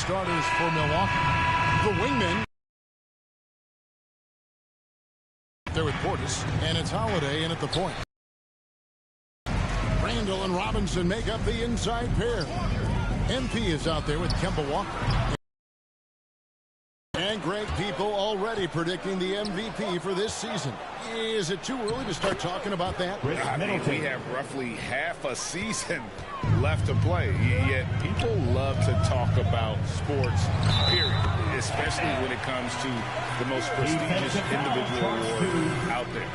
starters for Milwaukee. The wingman there with Portis, and it's Holiday in at the point. Randall and Robinson make up the inside pair. MP is out there with Kemba Walker. And Greg, people already predicting the MVP for this season. Is it too early to start talking about that? I mean, we have roughly half a season left to play, yet people love to talk about sports, period, especially when it comes to the most prestigious individual award out there.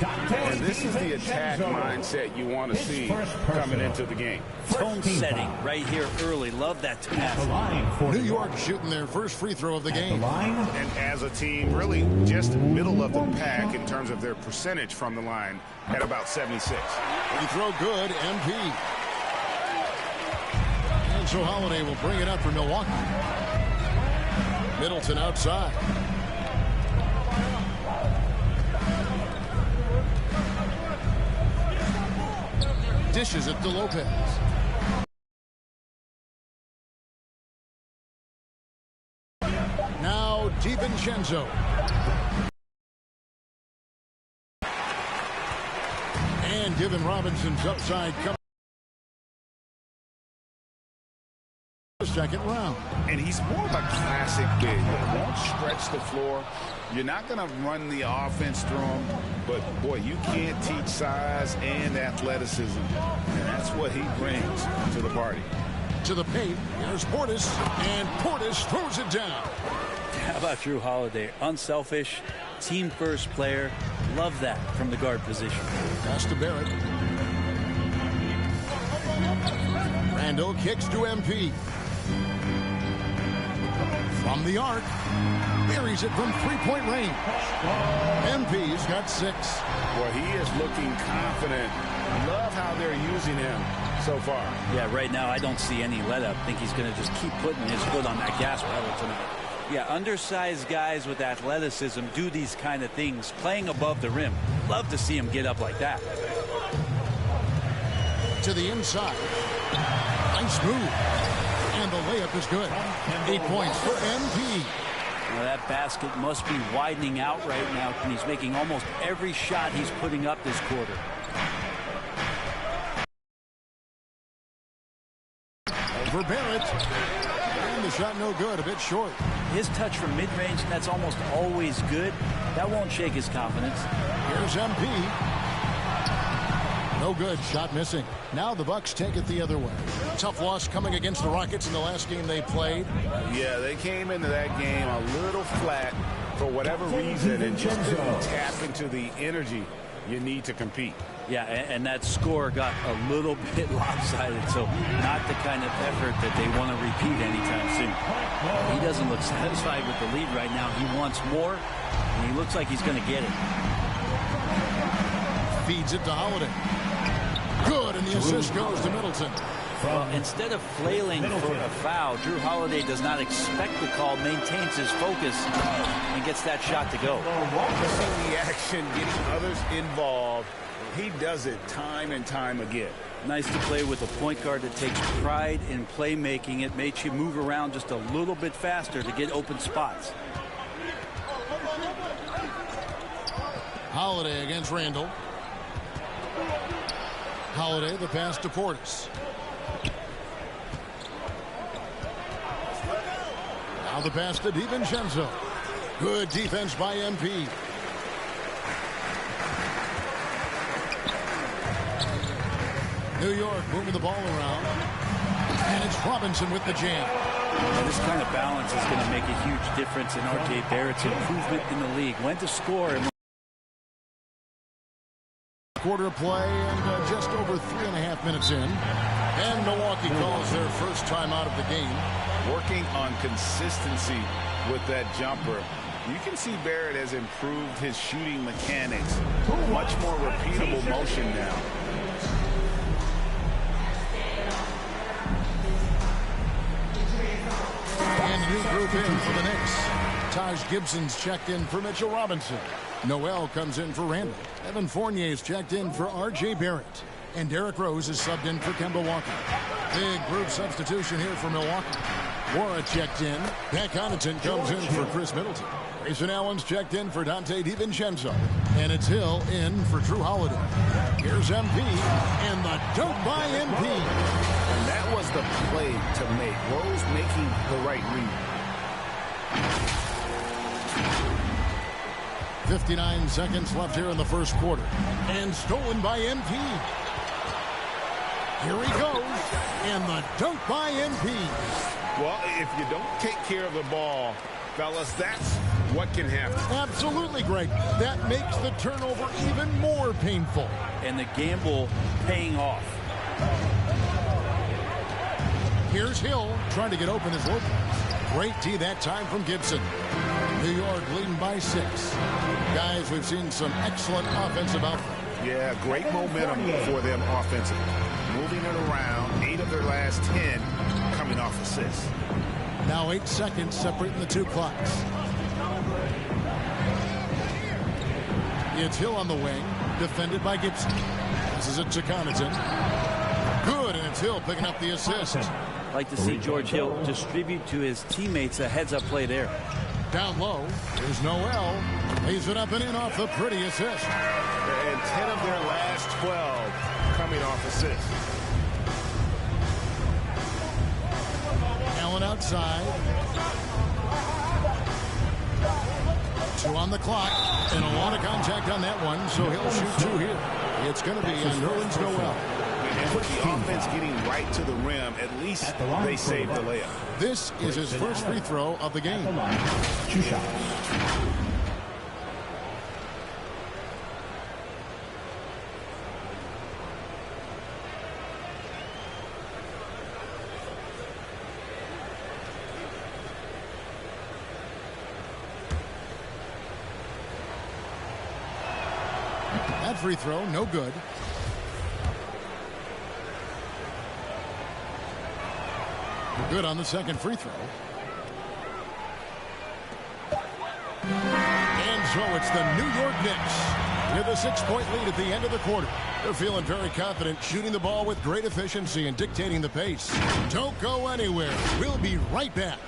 And this is the attack mindset you want to see coming into the game. Tone setting right here early. Love that tenacity. New York shooting their first free throw of the game. And as a team, really just middle of the pack in terms of their percentage from the line at about 76. Free throw good, MP. And so Holiday will bring it up for Milwaukee. Middleton outside. Dishes it to Lopez. Now DiVincenzo. And Divin Robinson's upside coming. Second round. And he's more of a classic big. He won't stretch the floor. You're not going to run the offense through him, but boy, you can't teach size and athleticism, and that's what he brings to the party. To the paint, there's Portis, and Portis throws it down. How about Jrue Holiday? Unselfish, team-first player. Love that from the guard position. Pass to Barrett. Randall kicks to MP. From the arc, buries it from three-point range. MP's got 6. Well, he is looking confident. Love how they're using him so far. Yeah, right now I don't see any let-up. I think he's going to just keep putting his foot on that gas pedal tonight. Yeah, undersized guys with athleticism do these kind of things, playing above the rim. Love to see him get up like that. To the inside. Nice move. And the layup is good. 8 points for MP. Well, that basket must be widening out right now, and he's making almost every shot he's putting up this quarter. Over Barrett. And the shot no good, a bit short. His touch from mid-range, that's almost always good. That won't shake his confidence. Here's MP. No good. Shot missing. Now the Bucks take it the other way. Tough loss coming against the Rockets in the last game they played. Yeah, they came into that game a little flat for whatever reason and just didn't tap into the energy you need to compete. Yeah, and that score got a little bit lopsided, so not the kind of effort that they want to repeat anytime soon. He doesn't look satisfied with the lead right now. He wants more, and he looks like he's going to get it. Feeds it to Holiday. Good, and the assist goes to Middleton. Well, instead of flailing for a foul, Jrue Holiday does not expect the call, maintains his focus, and gets that shot to go. Seeing the action, getting others involved, he does it time and time again. Nice to play with a point guard that takes pride in playmaking. It makes you move around just a little bit faster to get open spots. Holiday against Randall. Holiday, the pass to Portis. Now the pass to DiVincenzo. Good defense by MP. New York moving the ball around. And it's Robinson with the jam. Now, this kind of balance is going to make a huge difference in R.J. Barrett's improvement in the league. When to score and quarter play and just over 3.5 minutes in. And Milwaukee calls their first time out of the game. Working on consistency with that jumper. You can see Barrett has improved his shooting mechanics. Much more repeatable motion now. And a new group in for the Knicks. Taj Gibson's checked in for Mitchell Robinson. Noel comes in for Randall. Evan Fournier's checked in for R.J. Barrett. And Derrick Rose is subbed in for Kemba Walker. Big group substitution here for Milwaukee. Wara checked in. Pat Connaughton comes in for Chris Middleton. Grayson Allen's checked in for Dante DiVincenzo. And it's Hill in for Drew Holiday. Here's MP, and the dunk by MP. And that was the play to make. Rose making the right read. 59 seconds left here in the first quarter. And stolen by MP. Here he goes. And the dunk by MP. Well, if you don't take care of the ball, fellas, that's what can happen. Absolutely, Greg. That makes the turnover even more painful. And the gamble paying off. Here's Hill trying to get open as Lopez. Great D that time from Gibson. New York leading by 6. Guys, we've seen some excellent offensive output. Yeah, great momentum for them offensively. Moving it around, 8 of their last 10 coming off assists. Now 8 seconds separating the two clocks. It's Hill on the wing, defended by Gibson. This is it to Connaughton. Good, and it's Hill picking up the assist. Like to see George Hill distribute to his teammates a heads-up play there. Down low, there's Noel. Lays it up and in off the pretty assist. And 10 of their last 12 coming off assists. Allen outside. 2 on the clock, and a lot of contact on that one, so he'll shoot 2 here. It's going to be on Nerlens Noel. And with the offense getting right to the rim, at least they saved the layup. This is his first free throw of the game. 2 shots. That free throw, no good. Good on the second free throw. And so it's the New York Knicks with a 6-point lead at the end of the quarter. They're feeling very confident, shooting the ball with great efficiency and dictating the pace. Don't go anywhere. We'll be right back.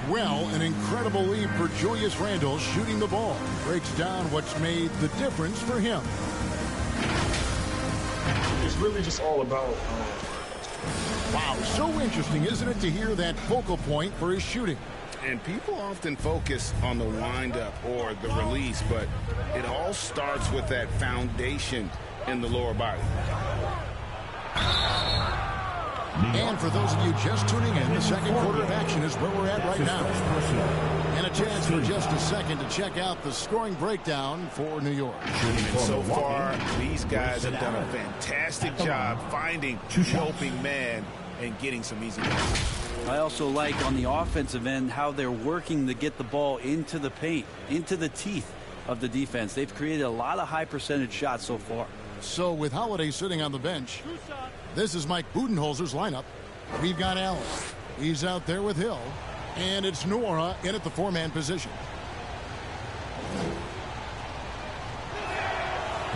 Well, an incredible lead for Julius Randle shooting the ball. Breaks down what's made the difference for him. It's really just all about... Wow, so interesting, isn't it, to hear that focal point for his shooting? And people often focus on the windup or the release, but it all starts with that foundation in the lower body. And for those of you just tuning in, the second quarter of action is where we're at right now. And a chance for just a second to check out the scoring breakdown for New York. And so far, these guys have done a fantastic job finding the open man and getting some easy ones. I also like on the offensive end how they're working to get the ball into the paint, into the teeth of the defense. They've created a lot of high percentage shots so far. So with Holiday sitting on the bench, this is Mike Budenholzer's lineup. We've got Allen. He's out there with Hill. And it's Nora in at the 4-man position.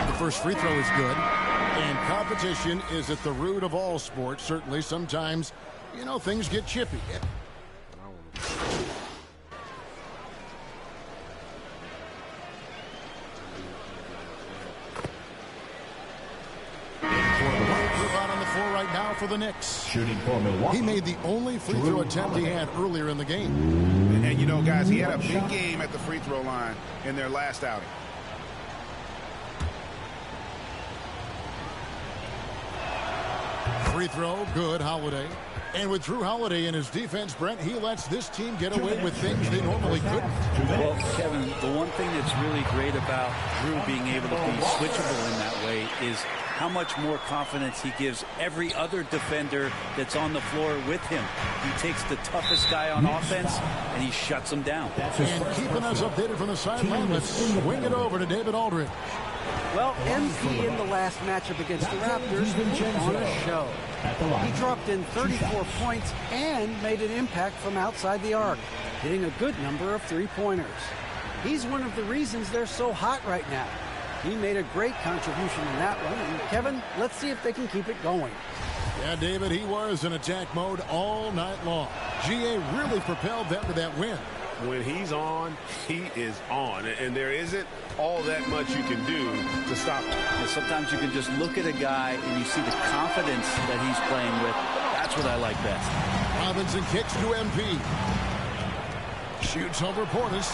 The first free throw is good. And competition is at the root of all sports. Certainly sometimes, you know, things get chippy. Right now for the Knicks. Shooting for Milwaukee. He made the only free throw attempt he had earlier in the game. And you know, guys, he had a big game at the free throw line in their last outing. Free throw, good, Holiday. And with Drew Holiday in his defense, Brent, he lets this team get away with things they normally couldn't. Well, Kevin, the one thing that's really great about Drew being able to be switchable in that way is how much more confidence he gives every other defender that's on the floor with him. He takes the toughest guy on offense, and he shuts him down. And keeping us updated from the sideline, let's swing it over to David Aldridge. Well, MP in the last matchup against the Raptors put on a show. He dropped in 34 points and made an impact from outside the arc, hitting a good number of three-pointers. He's one of the reasons they're so hot right now. He made a great contribution in that one. And Kevin, let's see if they can keep it going. Yeah, David, he was in attack mode all night long. GA really propelled them to that win. When he's on, he is on. And there isn't all that much you can do to stop him. And sometimes you can just look at a guy and you see the confidence that he's playing with. That's what I like best. Robinson kicks to MP. Shoots over Portis.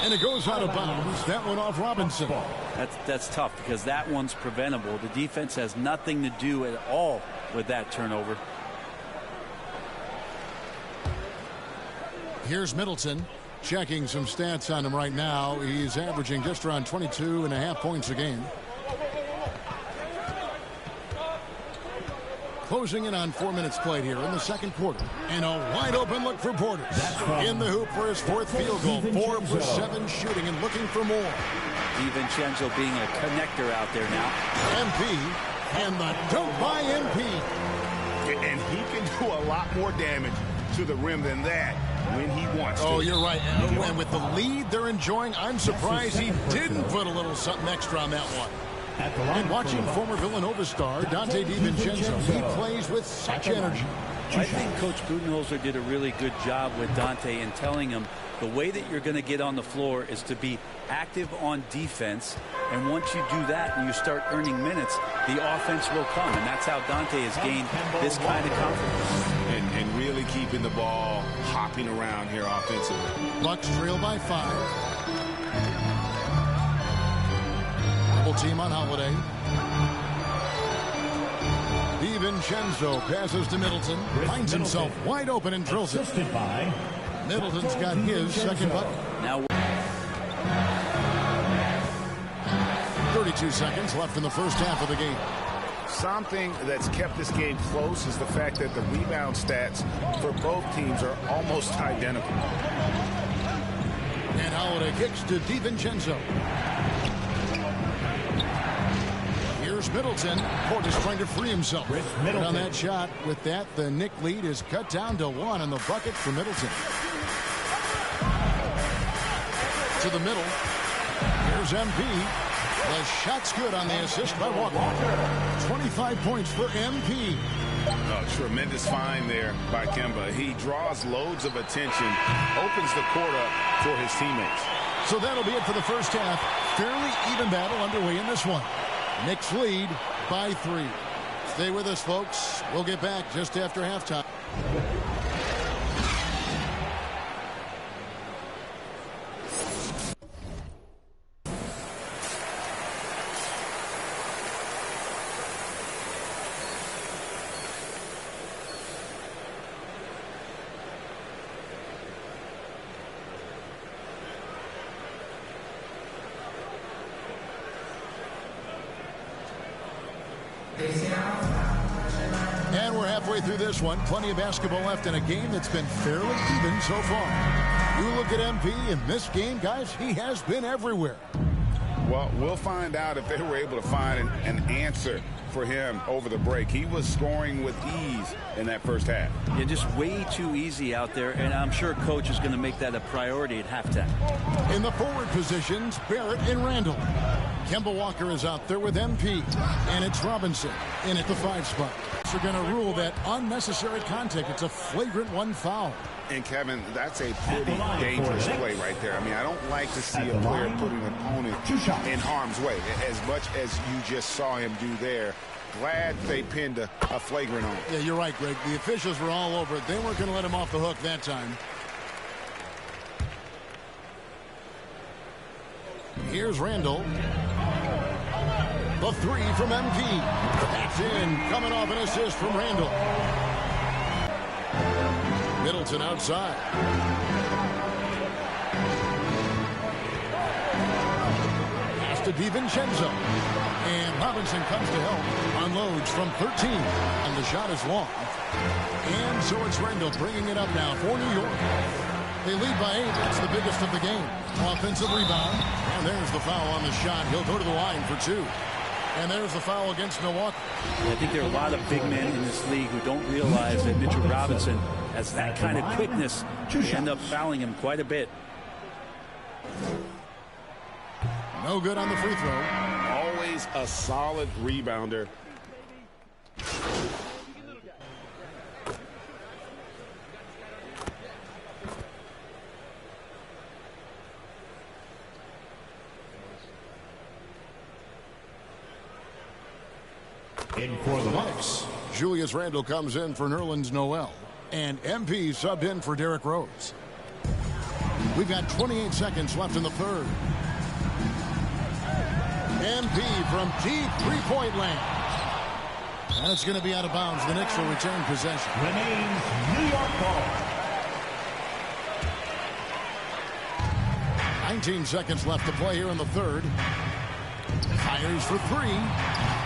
And it goes out of bounds. That one off Robinson. That's tough because that one's preventable. The defense has nothing to do at all with that turnover. Here's Middleton checking some stats on him right now. He's averaging just around 22.5 points a game. Closing in on 4 minutes played here in the second quarter. And a wide open look for Portis. In the hoop for his fourth field goal. 4 for 7 shooting and looking for more. DiVincenzo being a connector out there now. MP and the dunk by MP. And he can do a lot more damage to the rim than that when he wants to. Oh, you're right. And with the lead they're enjoying, I'm surprised he didn't put a little something extra on that one. And watching former Villanova star Dante DiVincenzo, he plays with such energy. I think Coach Budenholzer did a really good job with Dante in telling him the way that you're going to get on the floor is to be active on defense. And once you do that and you start earning minutes, the offense will come. And that's how Dante has gained this kind of confidence. And really keeping the ball hopping around here offensively. Bucks trail by 5. Double team on Holiday. DiVincenzo passes to Middleton. Finds himself wide open and drills it. Middleton's got his second bucket. Now 32 seconds left in the first half of the game. Something that's kept this game close is the fact that the rebound stats for both teams are almost identical. And Holiday kicks to DiVincenzo. Here's Middleton. Portis trying to free himself. And on that shot, with that, the Knick lead is cut down to 1 on the bucket for Middleton. To the middle. Here's MP. The shot's good on the assist by Walker. 25 points for MP. Oh, tremendous find there by Kemba. He draws loads of attention, opens the court up for his teammates. So that'll be it for the first half. Fairly even battle underway in this one. Knicks lead by 3. Stay with us, folks. We'll get back just after halftime. And we're halfway through this one. Plenty of basketball left in a game that's been fairly even so far. You look at MP in this game, guys, he has been everywhere. Well, we'll find out if they were able to find an answer for him over the break. He was scoring with ease in that first half. Yeah, just way too easy out there, and I'm sure Coach is going to make that a priority at halftime. In the forward positions, Barrett and Randall. Kemba Walker is out there with MP, and it's Robinson in at the 5 spot. So we're going to rule that unnecessary contact. It's a flagrant 1 foul. And, Kevin, that's a pretty dangerous play right there. I mean, I don't like to see a player put an opponent in harm's way, as much as you just saw him do there. Glad they pinned a flagrant on him. Yeah, you're right, Greg. The officials were all over it. They weren't going to let him off the hook that time. Here's Randall. The 3 from MP. That's in. Coming off an assist from Randall. Middleton outside. Pass to DiVincenzo. And Robinson comes to help. Unloads from 13. And the shot is long. And so it's Randall bringing it up now for New York. They lead by 8. That's the biggest of the game. Offensive rebound. And there's the foul on the shot. He'll go to the line for 2. And there's the foul against Milwaukee. I think there are a lot of big men in this league who don't realize that Mitchell Robinson has that kind of quickness. They end up fouling him quite a bit. No good on the free throw. Always a solid rebounder. In for the Bucks, Julius Randle comes in for Nerlens Noel. And MP subbed in for Derrick Rose. We've got 28 seconds left in the third. MP from deep three-point land. And it's going to be out of bounds. The Knicks will return possession. remains New York ball. 19 seconds left to play here in the third. Fires for 3.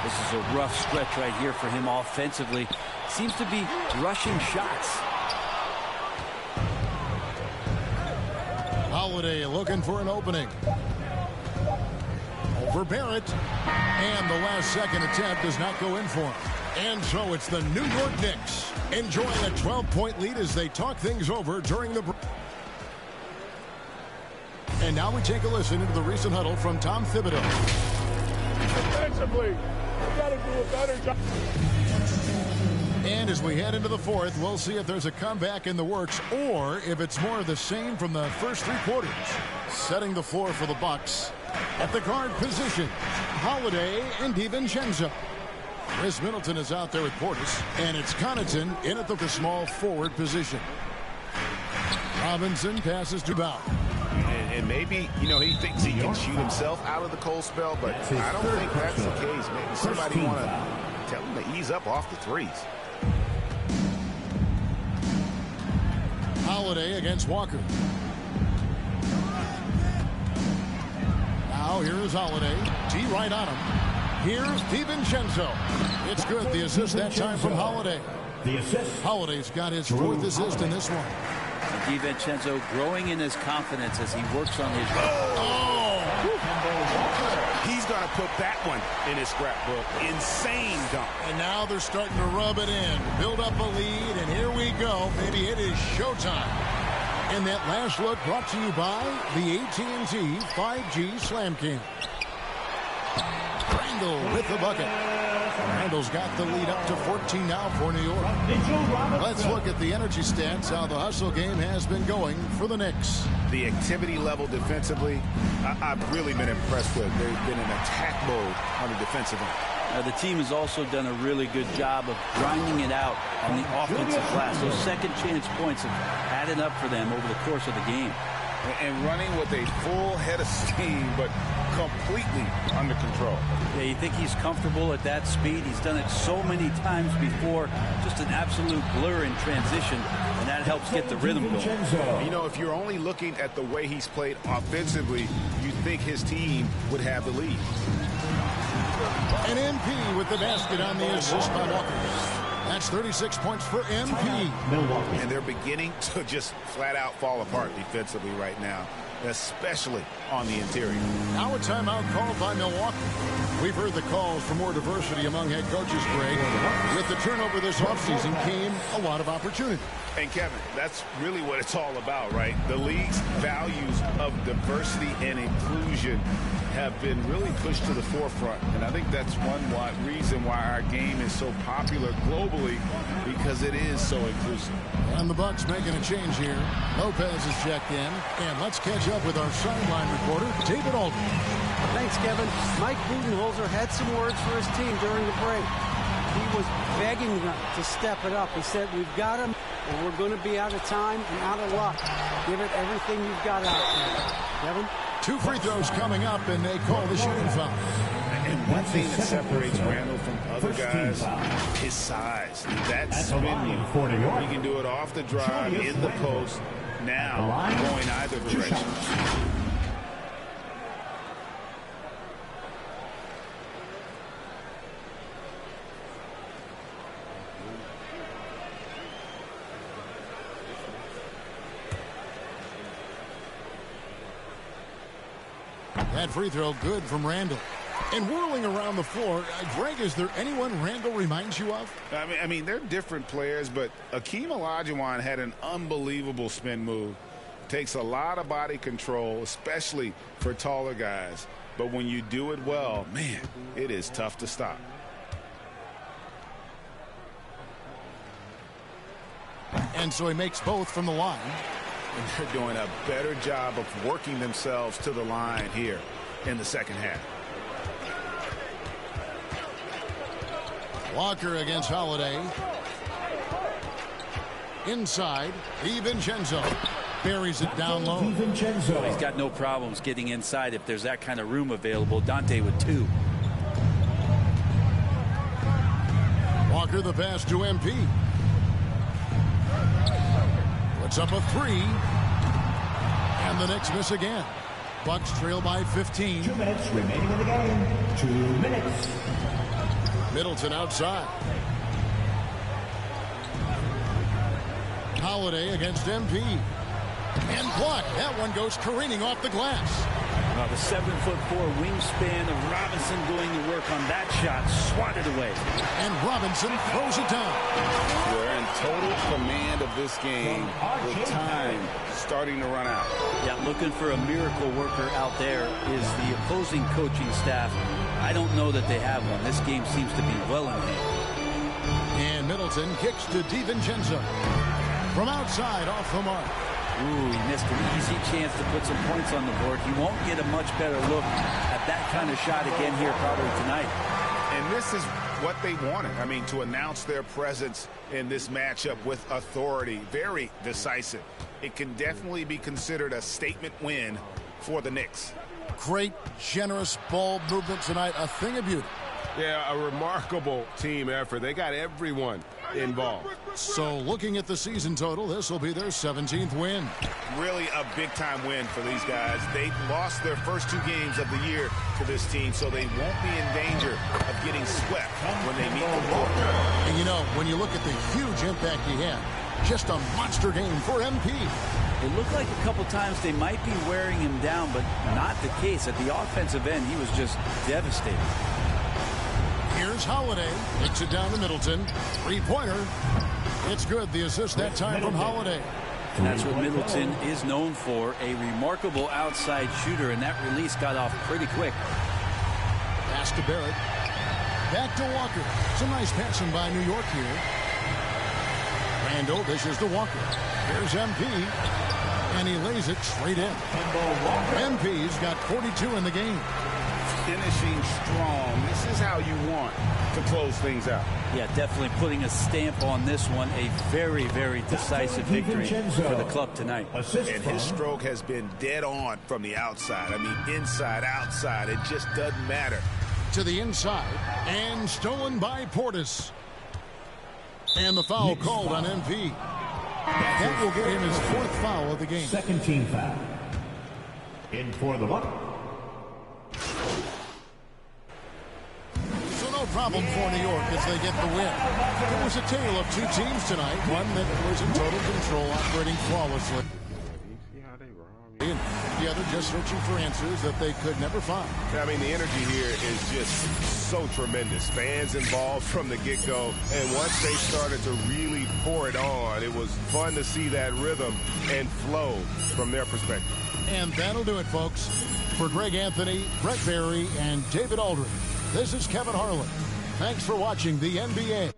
This is a rough stretch right here for him offensively. Seems to be rushing shots. Holiday looking for an opening. Over Barrett. And the last second attempt does not go in for him. And so it's the New York Knicks enjoying a 12-point lead as they talk things over during the break. And now we take a listen into the recent huddle from Tom Thibodeau. Defensively, we got to do a better job. And as we head into the fourth, we'll see if there's a comeback in the works or if it's more of the same from the first 3 quarters. Setting the floor for the Bucks. At the guard position, Holiday and DiVincenzo. Chris Middleton is out there with Portis, and it's Connaughton in at the small forward position. Robinson passes to Bow. And maybe, you know, he thinks he can shoot himself out of the cold spell, but I don't think that's the case. Maybe somebody want to tell him to ease up off the threes. Holiday against Walker. Now here's Holiday. D right on him. Here's DiVincenzo. It's good. The assist that time from Holiday. The assist. Holiday's got his 4th assist in this one. DiVincenzo growing in his confidence as he works on his... He's going to put that one in his scrapbook. Insane dunk. And now they're starting to rub it in. Build up a lead, and here we go. Maybe it is showtime. And that last look brought to you by the AT&T 5G Slam King. Randall with the bucket. Randall's got the lead up to 14 now for New York. Let's look at the energy stats, how the hustle game has been going for the Knicks. The activity level defensively, I've really been impressed with. They've been in attack mode on the defensive end. The team has also done a really good job of grinding it out on the offensive glass. Those second chance points have added up for them over the course of the game. And running with a full head of steam, but completely under control. Yeah, you think he's comfortable at that speed? He's done it so many times before. Just an absolute blur in transition, and that helps get the rhythm going. You know, if you're only looking at the way he's played offensively, you'd think his team would have the lead. And MP with the basket on the assist by Walker. That's 36 points for MP. And they're beginning to just flat out fall apart defensively right now, especially on the interior. Now a timeout called by Milwaukee. We've heard the calls for more diversity among head coaches, Greg. With the turnover this offseason came a lot of opportunity. And Kevin, that's really what it's all about, right? The league's values of diversity and inclusion have been really pushed to the forefront. And I think that's one reason why our game is so popular globally, because it is so inclusive. And the Bucks making a change here. Lopez is checked in. And let's catch up with our sideline reporter, David Aldridge. Thanks, Kevin. Mike Budenholzer had some words for his team during the break. He was begging them to step it up. He said, we've got them, and we're going to be out of time and out of luck. Give it everything you've got out there. Kevin? 2 free throws coming up, and they call the shooting foul. And one thing that separates Randall from other guys, his size. That spin move. He can do it off the drive, in the post, now going either direction. That free throw good from Randall. And whirling around the floor, Greg, is there anyone Randall reminds you of? I mean, they're different players, but Akeem Olajuwon had an unbelievable spin move. Takes a lot of body control, especially for taller guys. But when you do it well, man, it is tough to stop. And so he makes both from the line. And they're doing a better job of working themselves to the line here in the second half. Walker against Holiday. Inside, DiVincenzo buries it down low. He's got no problems getting inside if there's that kind of room available. Dante with 2. Walker the pass to MP. Puts up a 3. And the Knicks miss again. Bucks trail by 15. 2 minutes remaining in the game. 2 minutes. Middleton outside. Holiday against MP. And blocked. That one goes careening off the glass. The 7'4" wingspan of Robinson doing the work on that shot. Swatted away. And Robinson throws it down. We're in total command of this game with time starting to run out. Yeah, looking for a miracle worker out there is the opposing coaching staff. I don't know that they have one. This game seems to be well in hand. And Middleton kicks to DiVincenzo. From outside, off the mark. Ooh, he missed an easy chance to put some points on the board. He won't get a much better look at that kind of shot again here probably tonight. And this is what they wanted. I mean, to announce their presence in this matchup with authority. Very decisive. It can definitely be considered a statement win for the Knicks. Great, generous ball movement tonight. A thing of beauty. Yeah, a remarkable team effort. They got everyone involved. So looking at the season total, this will be their 17th win. Really a big-time win for these guys. They lost their first 2 games of the year to this team, so they won't be in danger of getting swept when they meet the court. And you know, when you look at the huge impact he had, just a monster game for MP. It looked like a couple times they might be wearing him down, but not the case. At the offensive end, he was just devastating. Here's Holiday. Kicks it down to Middleton. 3-pointer. It's good. The assist that time from Holiday. And that's what Middleton is known for, a remarkable outside shooter, and that release got off pretty quick. Pass to Barrett. Back to Walker. Some nice passing by New York here. Randall dishes to Walker. Here's MP. And he lays it straight in. MP's got 42 in the game. Finishing strong. This is how you want to close things out. Yeah, definitely putting a stamp on this one. A very, very decisive victory for the club tonight. And his stroke has been dead on from the outside. I mean, inside, outside. It just doesn't matter. To the inside. And stolen by Portis. And the foul called on MP. That will get him his 4th foul of the game. Second team foul. In for the Bucks. So no problem for New York as they get the win. It was a tale of 2 teams tonight. One that was in total control, operating flawlessly. And the other just searching for answers that they could never find. I mean, the energy here is just so tremendous. Fans involved from the get-go. And once they started to really pour it on, it was fun to see that rhythm and flow from their perspective. And that'll do it, folks. For Greg Anthony, Brett Barry, and David Aldridge, this is Kevin Harlan. Thanks for watching the NBA.